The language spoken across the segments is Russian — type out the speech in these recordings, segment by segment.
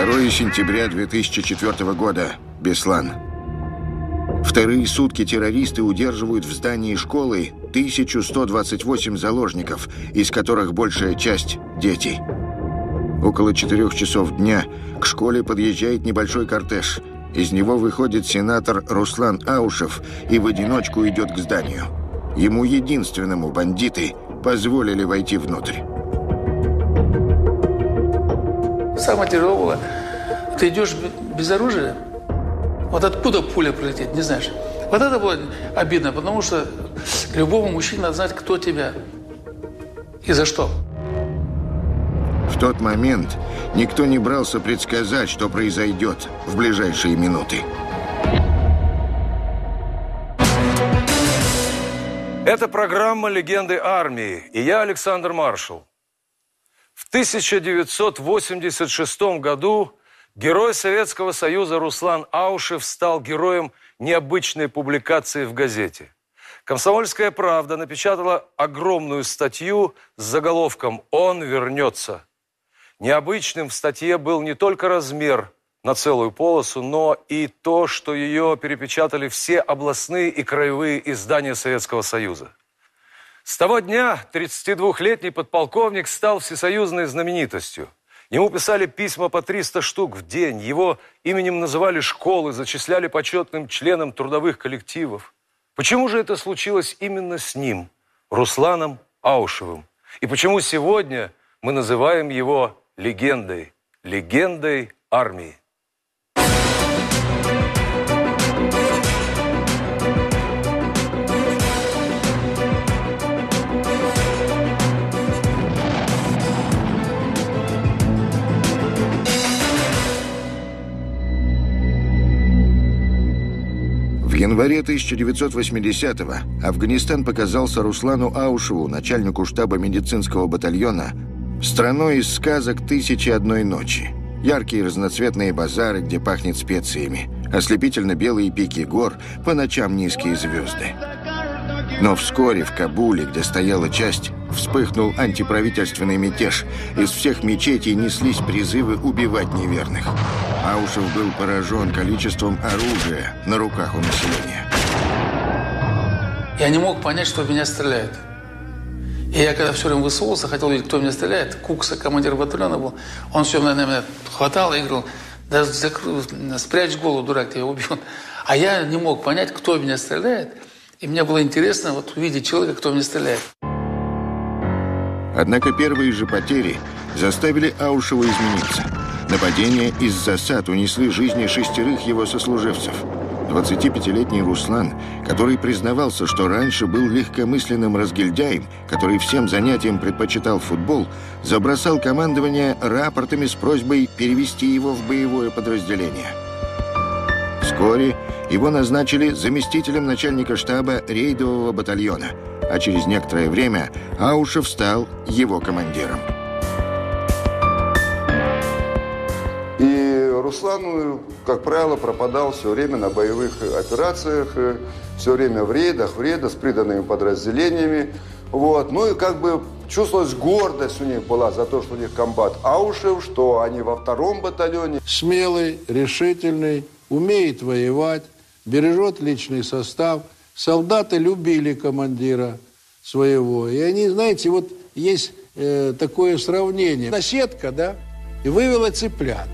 2 сентября 2004 года. Беслан. Вторые сутки террористы удерживают в здании школы 1128 заложников, из которых большая часть – дети. Около 4 часов дня к школе подъезжает небольшой кортеж. Из него выходит сенатор Руслан Аушев и в одиночку идет к зданию. Ему единственному бандиты позволили войти внутрь. Самое тяжелое было, ты идешь без оружия, вот откуда пуля прилетит, не знаешь. Вот это было обидно, потому что любому мужчине надо знать, кто тебя и за что. В тот момент никто не брался предсказать, что произойдет в ближайшие минуты. Это программа «Легенды армии», и я Александр Маршал. В 1986 году герой Советского Союза Руслан Аушев стал героем необычной публикации в газете. «Комсомольская правда» напечатала огромную статью с заголовком «Он вернется». Необычным в статье был не только размер на целую полосу, но и то, что ее перепечатали все областные и краевые издания Советского Союза. С того дня 32-летний подполковник стал всесоюзной знаменитостью. Ему писали письма по 300 штук в день, его именем называли школы, зачисляли почетным членом трудовых коллективов. Почему же это случилось именно с ним, Русланом Аушевым? И почему сегодня мы называем его легендой, легендой армии? В январе 1980-го Афганистан показался Руслану Аушеву, начальнику штаба медицинского батальона, страной из сказок «Тысячи одной ночи». Яркие разноцветные базары, где пахнет специями, ослепительно-белые пики гор, по ночам низкие звезды. Но вскоре в Кабуле, где стояла часть, вспыхнул антиправительственный мятеж. Из всех мечетей неслись призывы убивать неверных. Аушев был поражен количеством оружия на руках у населения. Я не мог понять, что в меня стреляют. И я когда все время высовывался, хотел видеть, кто в меня стреляет. Кукса, командир батальона был. Он все на меня хватал и говорил: да спрячь голову, дурак, тебя убьют. А я не мог понять, кто в меня стреляет. И мне было интересно вот увидеть человека, кто в меня стреляет. Однако первые же потери заставили Аушева измениться. Нападения из засад унесли жизни 6 его сослуживцев. 25-летний Руслан, который признавался, что раньше был легкомысленным разгильдяем, который всем занятиям предпочитал футбол, забросал командование рапортами с просьбой перевести его в боевое подразделение. Вскоре его назначили заместителем начальника штаба рейдового батальона, а через некоторое время Аушев стал его командиром. Руслан, как правило, пропадал все время на боевых операциях, все время в рейдах с приданными подразделениями. Вот. Ну и как бы чувствовалась гордость у них была за то, что у них комбат Аушев, что они во 2-м батальоне. Смелый, решительный, умеет воевать, бережет личный состав. Солдаты любили командира своего. И они, знаете, вот есть такое сравнение. Наседка, да, и вывела цыплят.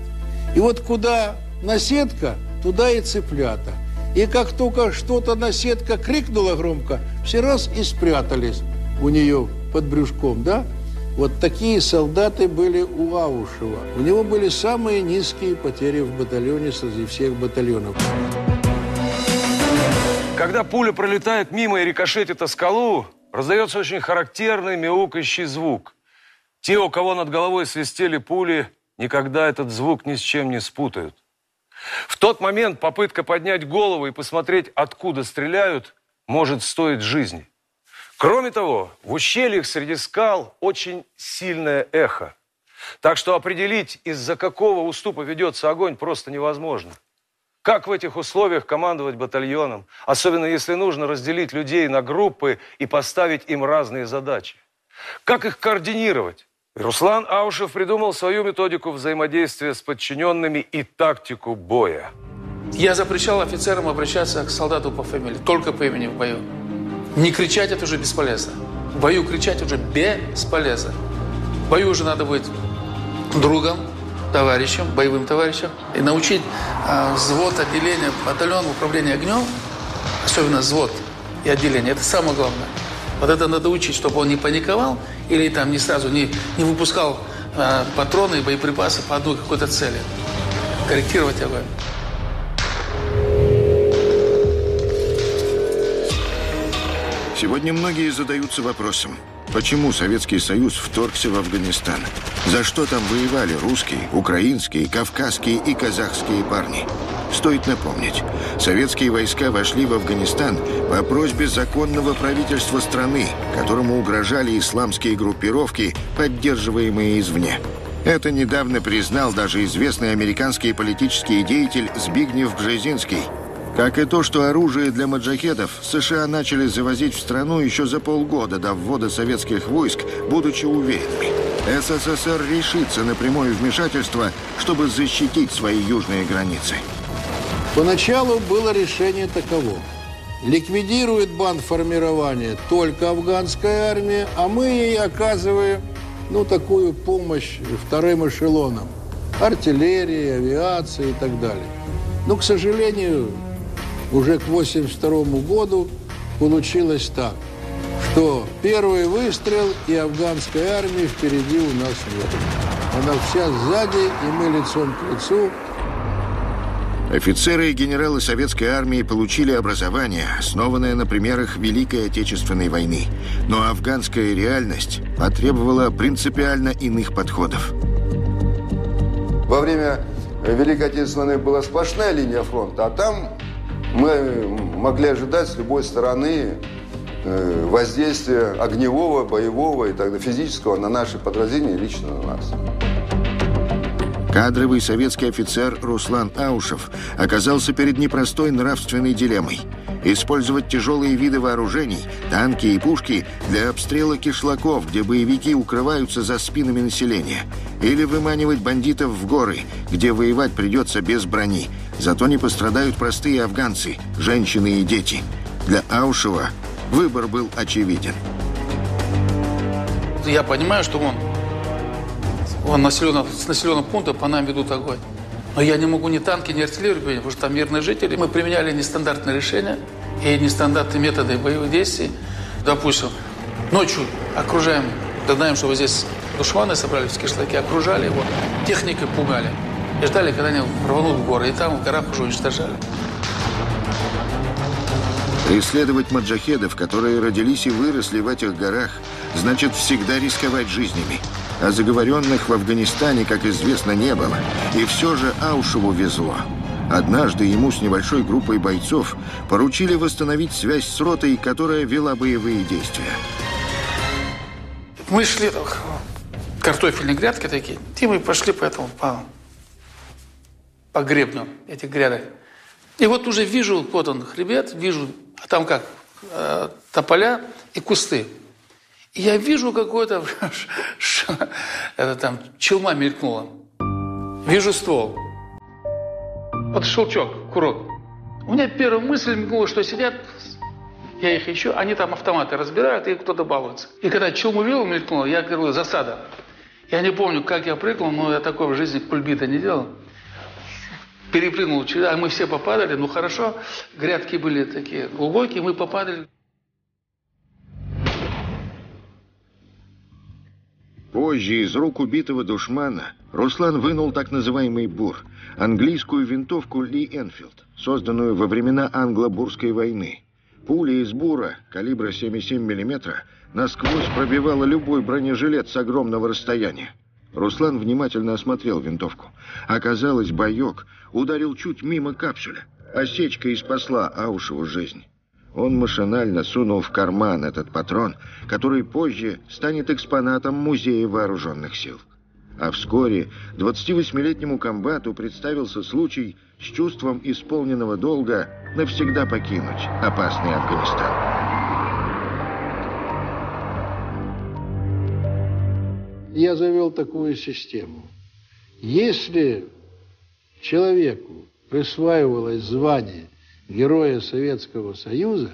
И вот куда наседка, туда и цыплята. И как только что-то наседка крикнула громко, все раз и спрятались у нее под брюшком, да? Вот такие солдаты были у Аушева. У него были самые низкие потери в батальоне среди всех батальонов. Когда пуля пролетает мимо и рикошетит о скалу, раздается очень характерный мяукающий звук. Те, у кого над головой свистели пули, никогда этот звук ни с чем не спутают. В тот момент попытка поднять голову и посмотреть, откуда стреляют, может стоить жизни. Кроме того, в ущельях среди скал очень сильное эхо. Так что определить, из-за какого уступа ведется огонь, просто невозможно. Как в этих условиях командовать батальоном, особенно если нужно разделить людей на группы и поставить им разные задачи? Как их координировать? Руслан Аушев придумал свою методику взаимодействия с подчиненными и тактику боя. Я запрещал офицерам обращаться к солдату по фамилии, только по имени в бою. Не кричать – это уже бесполезно. В бою кричать уже бесполезно. В бою уже надо быть другом, товарищем, боевым товарищем. И научить взвод, отделение, батальон управления огнем, особенно взвод и отделение, это самое главное. Вот это надо учить, чтобы он не паниковал или там не сразу не выпускал патроны и боеприпасы по одной какой-то цели. Корректировать огонь. Сегодня многие задаются вопросом, почему Советский Союз вторгся в Афганистан? За что там воевали русские, украинские, кавказские и казахские парни? Стоит напомнить, советские войска вошли в Афганистан по просьбе законного правительства страны, которому угрожали исламские группировки, поддерживаемые извне. Это недавно признал даже известный американский политический деятель Збигнев Бжезинский. Как и то, что оружие для маджахедов США начали завозить в страну еще за полгода до ввода советских войск, будучи уверенными. СССР решится на прямое вмешательство, чтобы защитить свои южные границы. Поначалу было решение таково. Ликвидирует бандформирование только афганская армия, а мы ей оказываем, такую помощь вторым эшелонам. Артиллерии, авиации и так далее. Но, к сожалению, уже к 1982 году получилось так, что первый выстрел, и афганской армии впереди у нас нет. Она вся сзади, и мы лицом к лицу. Офицеры и генералы советской армии получили образование, основанное на примерах Великой Отечественной войны. Но афганская реальность потребовала принципиально иных подходов. Во время Великой Отечественной войны была сплошная линия фронта, а там мы могли ожидать с любой стороны воздействия огневого, боевого и так далее, физического на наши подразделения и лично на нас. Кадровый советский офицер Руслан Аушев оказался перед непростой нравственной дилеммой. Использовать тяжелые виды вооружений, танки и пушки для обстрела кишлаков, где боевики укрываются за спинами населения. Или выманивать бандитов в горы, где воевать придется без брони. Зато не пострадают простые афганцы, женщины и дети. Для Аушева выбор был очевиден. Я понимаю, что с населенного пункта по нам ведут огонь. Но я не могу ни танки, ни артиллерию применять, потому что там мирные жители. Мы применяли нестандартные решения и нестандартные методы боевых действий. Допустим, ночью окружаем, знаем, что вот здесь душманы собрались в кишлаке, окружали его, техникой пугали. И ждали, когда они рванут в горы, и там в горах уже уничтожали. Преследовать маджахедов, которые родились и выросли в этих горах, значит всегда рисковать жизнями. А заговоренных в Афганистане, как известно, не было. И все же Аушеву везло. Однажды ему с небольшой группой бойцов поручили восстановить связь с ротой, которая вела боевые действия. Мы шли, картофельные грядки такие, и мы пошли по гребню этих грядок. И вот уже вижу, вот он хребет, вижу, а там как, тополя и кусты. И я вижу какой-то, там челма мелькнула. Вижу ствол. Вот щелчок, курок. У меня первая мысль мелькнула, что сидят, я их ищу, они там автоматы разбирают, и кто-то балуется. И когда челму видел, мелькнула, я говорю, засада. Я не помню, как я прыгнул, но я такой в жизни кульбита не делал. Перепрыгнул через, а мы все попадали, хорошо, грядки были такие глубокие, мы попадали. Позже из рук убитого душмана Руслан вынул так называемый «Бур» – английскую винтовку Ли Энфилд, созданную во времена Англо-Бурской войны. Пуля из «Бура» калибра 7,7 мм насквозь пробивала любой бронежилет с огромного расстояния. Руслан внимательно осмотрел винтовку. Оказалось, боек ударил чуть мимо капсуля. Осечка и спасла Аушеву жизнь. Он машинально сунул в карман этот патрон, который позже станет экспонатом Музея вооруженных сил. А вскоре 28-летнему комбату представился случай с чувством исполненного долга навсегда покинуть опасный Афганистан. я завел такую систему. Если человеку присваивалось звание Героя Советского Союза,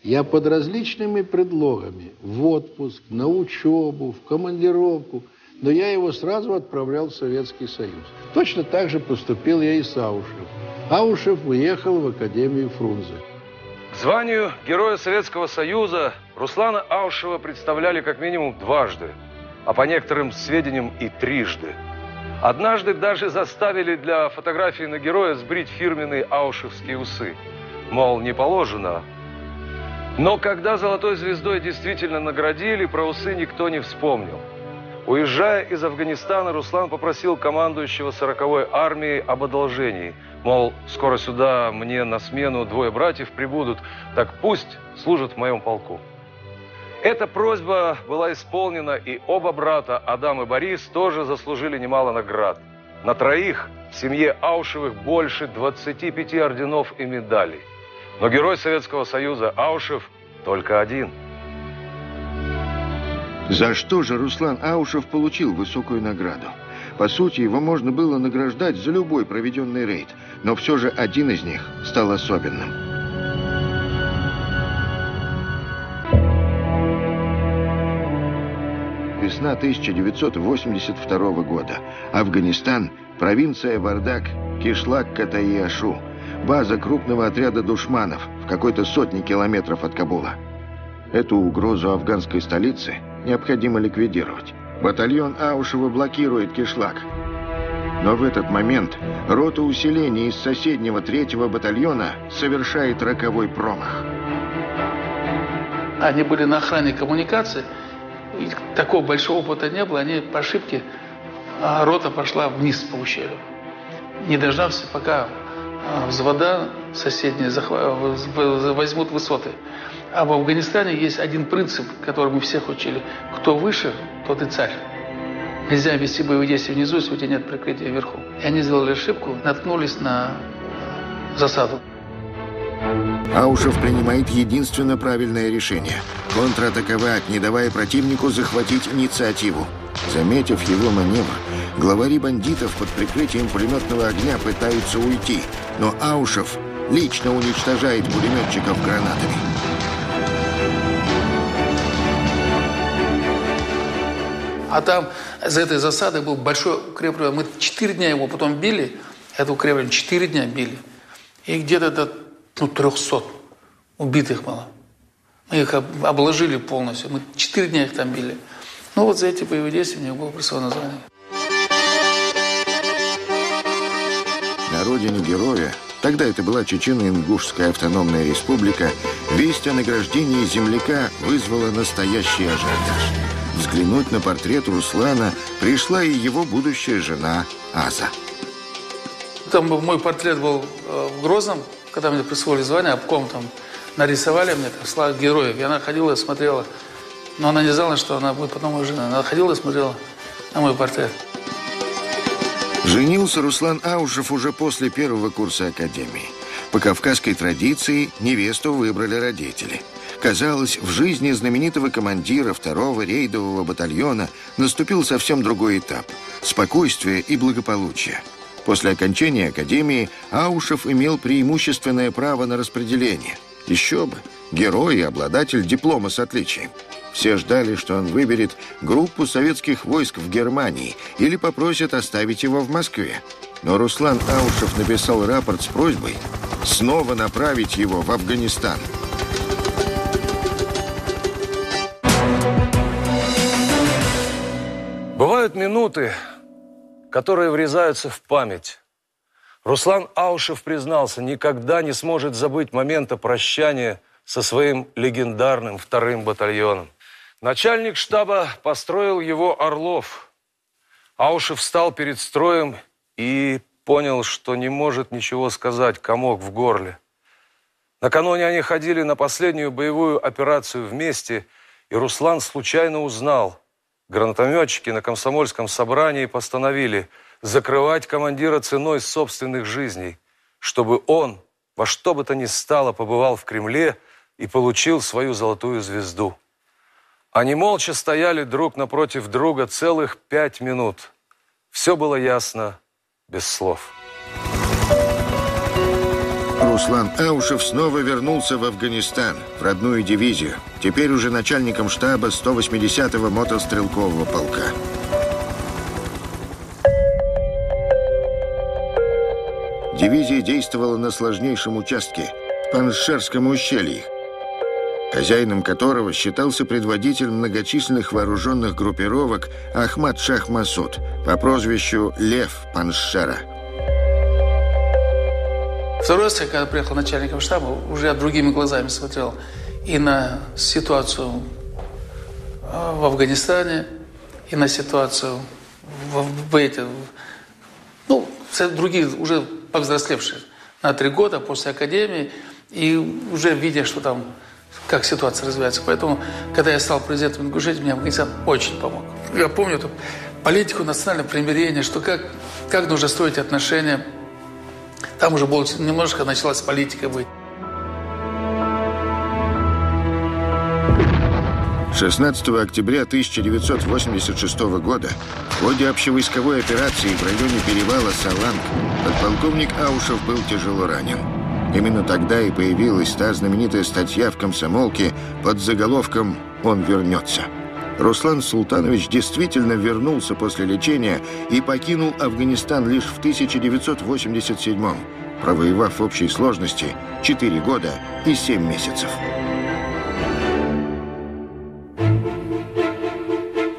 я под различными предлогами, в отпуск, на учебу, в командировку, но я его сразу отправлял в Советский Союз. Точно так же поступил я и с Аушев. Аушев уехал в Академию Фрунзе. К званию Героя Советского Союза Руслана Аушева представляли как минимум дважды, а по некоторым сведениям и трижды. Однажды даже заставили для фотографии на героя сбрить фирменные аушевские усы. Мол, не положено. Но когда золотой звездой действительно наградили, про усы никто не вспомнил. Уезжая из Афганистана, Руслан попросил командующего 40-й армией об одолжении. Мол, скоро сюда мне на смену 2 братьев прибудут, так пусть служат в моем полку. Эта просьба была исполнена, и оба брата, Адам и Борис, тоже заслужили немало наград. На 3 в семье Аушевых больше 25 орденов и медалей. Но Герой Советского Союза Аушев только 1. За что же Руслан Аушев получил высокую награду? По сути, его можно было награждать за любой проведенный рейд, но все же один из них стал особенным. Весна 1982 года. Афганистан, провинция Вардак, кишлак Катай-Ашу, база крупного отряда душманов в какой-то 100 километров от Кабула. Эту угрозу афганской столицы необходимо ликвидировать. Батальон Аушева блокирует кишлак. Но в этот момент рота усиления из соседнего 3-го батальона совершает роковой промах. Они были на охране коммуникации, и такого большого опыта не было, они по ошибке, рота пошла вниз по ущелью, не дождавшись, пока взвода соседние возьмут высоты. А в Афганистане есть один принцип, который мы всех учили. Кто выше, тот и царь. Нельзя вести боевые действия внизу, если у тебя нет прикрытия вверху. И они сделали ошибку, наткнулись на засаду. Аушев принимает единственно правильное решение – контратаковать, не давая противнику захватить инициативу. Заметив его маневр, главари бандитов под прикрытием пулеметного огня пытаются уйти, но Аушев лично уничтожает пулеметчиков гранатами. А там за этой засадой был большой укрепление. Мы 4 дня его потом били, это укрепление 4 дня били. И где-то до 300 убитых было. Мы их обложили полностью. Мы 4 дня их там били. Ну вот за эти боевые действия у него было присвоено звание. На родине героя, тогда это была Чечено-Ингушская автономная республика, весть о награждении земляка вызвала настоящий ажиотаж. Взглянуть на портрет Руслана пришла и его будущая жена Аза. Там мой портрет был в Грозном, когда мне присвоили звание, обком там нарисовали мне слава героев. И она ходила и смотрела. Но она не знала, что она будет потом моей женой. Она ходила и смотрела на мой портрет. Женился Руслан Аушев уже после 1-го курса академии. По кавказской традиции невесту выбрали родители. Казалось, в жизни знаменитого командира 2-го рейдового батальона наступил совсем другой этап – спокойствие и благополучие. После окончания академии Аушев имел преимущественное право на распределение. Еще бы, герой и обладатель диплома с отличием. Все ждали, что он выберет группу советских войск в Германии или попросит оставить его в Москве. Но Руслан Аушев написал рапорт с просьбой снова направить его в Афганистан. Бывают минуты, которые врезаются в память. Руслан Аушев признался, никогда не сможет забыть момента прощания со своим легендарным 2-м батальоном. Начальник штаба построил его Орлов. Аушев встал перед строем и понял, что не может ничего сказать, комок в горле. Накануне они ходили на последнюю боевую операцию вместе, и Руслан случайно узнал. Гранатометчики на комсомольском собрании постановили закрывать командира ценой собственных жизней, чтобы он во что бы то ни стало побывал в Кремле и получил свою золотую звезду. Они молча стояли друг напротив друга целых 5 минут. Все было ясно, без слов. Руслан Аушев снова вернулся в Афганистан, в родную дивизию, теперь уже начальником штаба 180-го мотострелкового полка. Дивизия действовала на сложнейшем участке, в Панжшерском ущелье, хозяином которого считался предводитель многочисленных вооруженных группировок Ахмад Шах Масуд по прозвищу Лев Панжшера. Второй раз, когда приехал начальником штаба, уже я другими глазами смотрел и на ситуацию в Афганистане, и на ситуацию другие, уже повзрослевшие, на 3 года после академии, и уже видя, что там, как ситуация развивается. Поэтому, когда я стал президентом Ингушетии, мне Афганистан очень помог. Я помню эту политику национального примирения, что как нужно строить отношения. Там уже было, немножко началась политика быть. 16 октября 1986 года в ходе общевойсковой операции в районе перевала Саланг подполковник Аушев был тяжело ранен. Именно тогда и появилась та знаменитая статья в «Комсомолке» под заголовком «Он вернется». Руслан Султанович действительно вернулся после лечения и покинул Афганистан лишь в 1987-м, провоевав в общей сложности 4 года и 7 месяцев.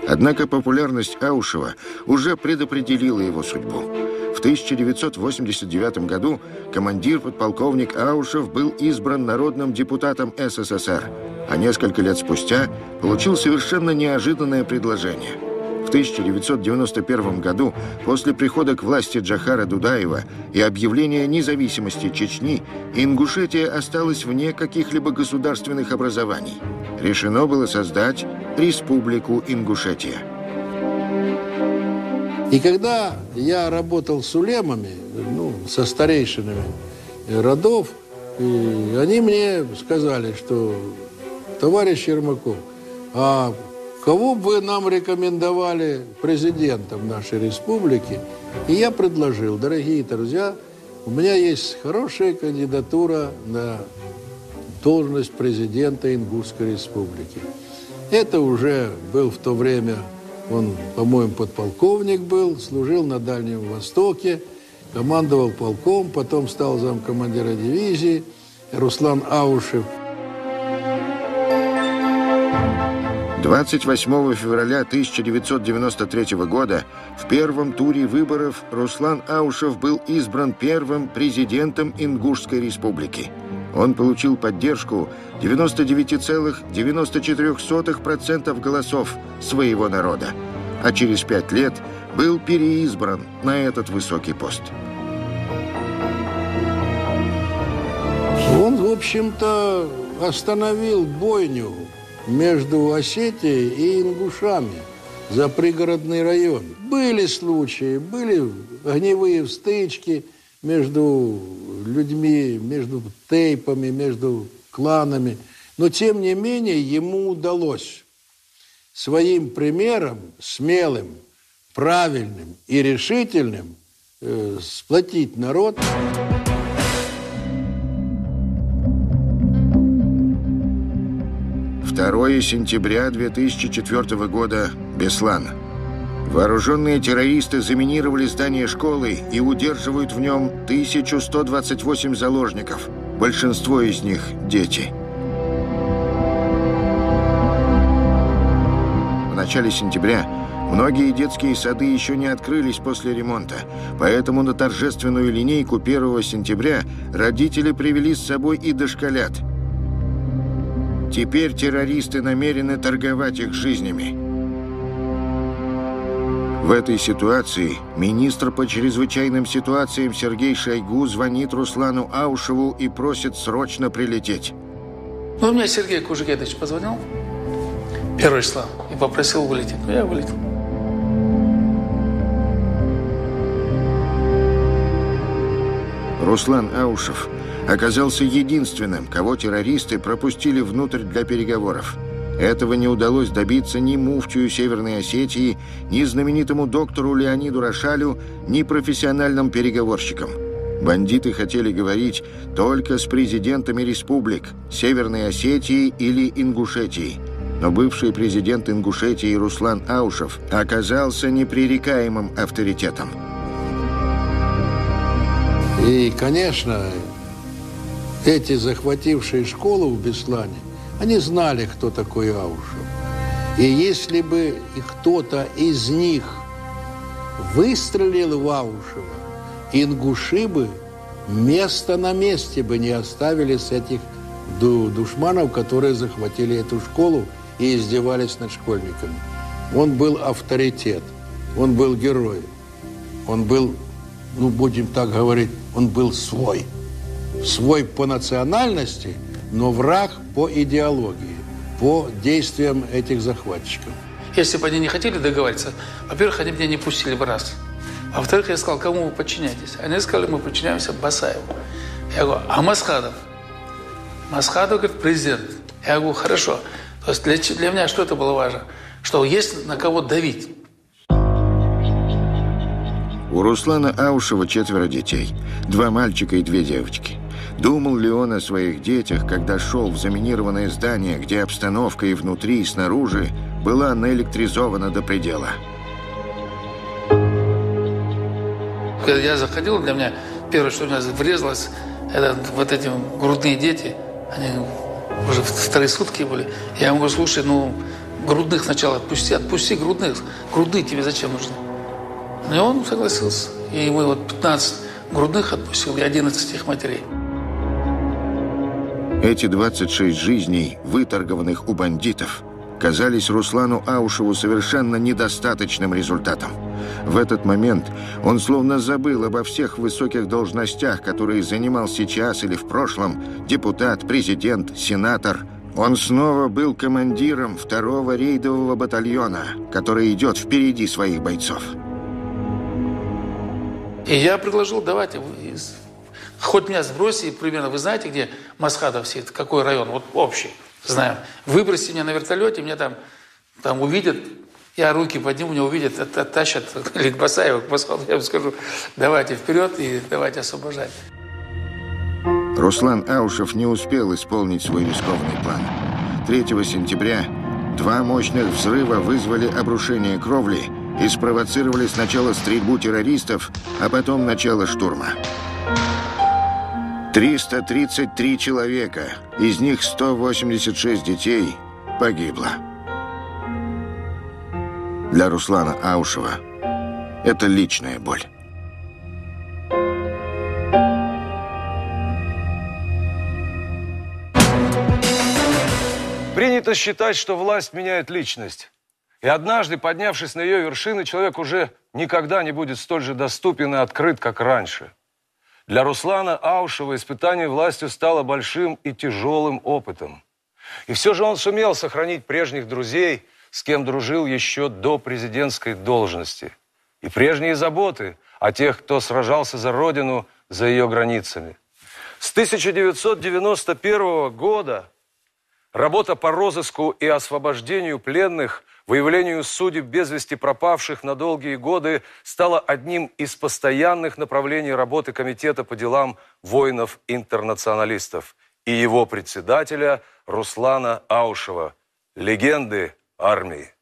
Однако популярность Аушева уже предопределила его судьбу. В 1989 году командир-подполковник Аушев был избран народным депутатом СССР, а несколько лет спустя получил совершенно неожиданное предложение. В 1991 году, после прихода к власти Джохара Дудаева и объявления независимости Чечни, Ингушетия осталась вне каких-либо государственных образований. Решено было создать Республику Ингушетия. И когда я работал с улемами, со старейшинами родов, и они мне сказали, что товарищ Ермаков, а кого бы вы нам рекомендовали президентом нашей республики? И я предложил: дорогие друзья, у меня есть хорошая кандидатура на должность президента Ингушской республики. Это уже был в то время, он, по-моему, подполковник был, служил на Дальнем Востоке, командовал полком, потом стал замкомандира дивизии, Руслан Аушев. 28 февраля 1993 года в первом туре выборов Руслан Аушев был избран первым президентом Ингушской республики. Он получил поддержку 99,94% голосов своего народа, а через 5 лет был переизбран на этот высокий пост. Он, в общем-то, остановил бойню между Осетией и ингушами за пригородный район. Были случаи, были огневые стычки между людьми, между тейпами, между кланами. Но, тем не менее, ему удалось своим примером, смелым, правильным и решительным, сплотить народ. «2 сентября 2004 года. Беслан. Вооруженные террористы заминировали здание школы и удерживают в нем 1128 заложников. Большинство из них – дети». В начале сентября многие детские сады еще не открылись после ремонта, поэтому на торжественную линейку 1 сентября родители привели с собой и дошколят. Теперь террористы намерены торговать их жизнями. В этой ситуации министр по чрезвычайным ситуациям Сергей Шойгу звонит Руслану Аушеву и просит срочно прилететь. Мне Сергей Кужугедович позвонил 1 числа и попросил вылететь. Я вылетел. Руслан Аушев оказался единственным, кого террористы пропустили внутрь для переговоров. Этого не удалось добиться ни муфтию Северной Осетии, ни знаменитому доктору Леониду Рошалю, ни профессиональным переговорщикам. Бандиты хотели говорить только с президентами республик Северной Осетии или Ингушетии. Но бывший президент Ингушетии Руслан Аушев оказался непререкаемым авторитетом. И, конечно, эти захватившие школу в Беслане, они знали, кто такой Аушев. И если бы кто-то из них выстрелил в Аушева, ингуши бы место на месте бы не оставили с этих душманов, которые захватили эту школу и издевались над школьниками. Он был авторитет, он был герой, он был, ну, будем так говорить, он был свой. Свой по национальности, но враг по идеологии, по действиям этих захватчиков. Если бы они не хотели договариваться, во-первых, они меня не пустили бы раз. А во-вторых, я сказал, кому вы подчиняетесь? Они сказали, мы подчиняемся Басаеву. Я говорю, а Масхадов? Масхадов, говорит, президент. Я говорю, хорошо. То есть для меня что это было важно? Что есть на кого давить. У Руслана Аушева 4 детей. 2 мальчика и 2 девочки. Думал ли он о своих детях, когда шел в заминированное здание, где обстановка и внутри, и снаружи была наэлектризована до предела? Когда я заходил, для меня первое, что у меня врезалось, это вот эти грудные дети. Они уже вторые сутки были. Я ему говорю, слушай, ну, грудных сначала отпусти грудных. Грудные тебе зачем нужны? И он согласился. И мы вот 15 грудных отпустил и 11 их матерей. Эти 26 жизней, выторгованных у бандитов, казались Руслану Аушеву совершенно недостаточным результатом. В этот момент он словно забыл обо всех высоких должностях, которые занимал сейчас или в прошлом депутат, президент, сенатор. Он снова был командиром 2-го рейдового батальона, который идет впереди своих бойцов. И я предложил, давайте, хоть меня сбросьте, примерно, вы знаете, где Масхадов сидит, какой район, вот общий, знаем. Выбросьте меня на вертолете, меня там увидят, я руки подниму, меня увидят, оттащат или к Басаеву, к Масхадову, я им скажу, давайте вперед и давайте освобождать. Руслан Аушев не успел исполнить свой рискованный план. 3 сентября 2 мощных взрыва вызвали обрушение кровли и спровоцировали сначала стрельбу террористов, а потом начало штурма. 333 человека, из них 186 детей, погибло. Для Руслана Аушева это личная боль. Принято считать, что власть меняет личность. И однажды, поднявшись на ее вершины, человек уже никогда не будет столь же доступен и открыт, как раньше. Для Руслана Аушева испытание властью стало большим и тяжелым опытом. И все же он сумел сохранить прежних друзей, с кем дружил еще до президентской должности. И прежние заботы о тех, кто сражался за Родину, за ее границами. С 1991 года работа по розыску и освобождению пленных, выявлению судеб без вести пропавших на долгие годы стала одним из постоянных направлений работы Комитета по делам воинов-интернационалистов и его председателя Руслана Аушева, легенды армии.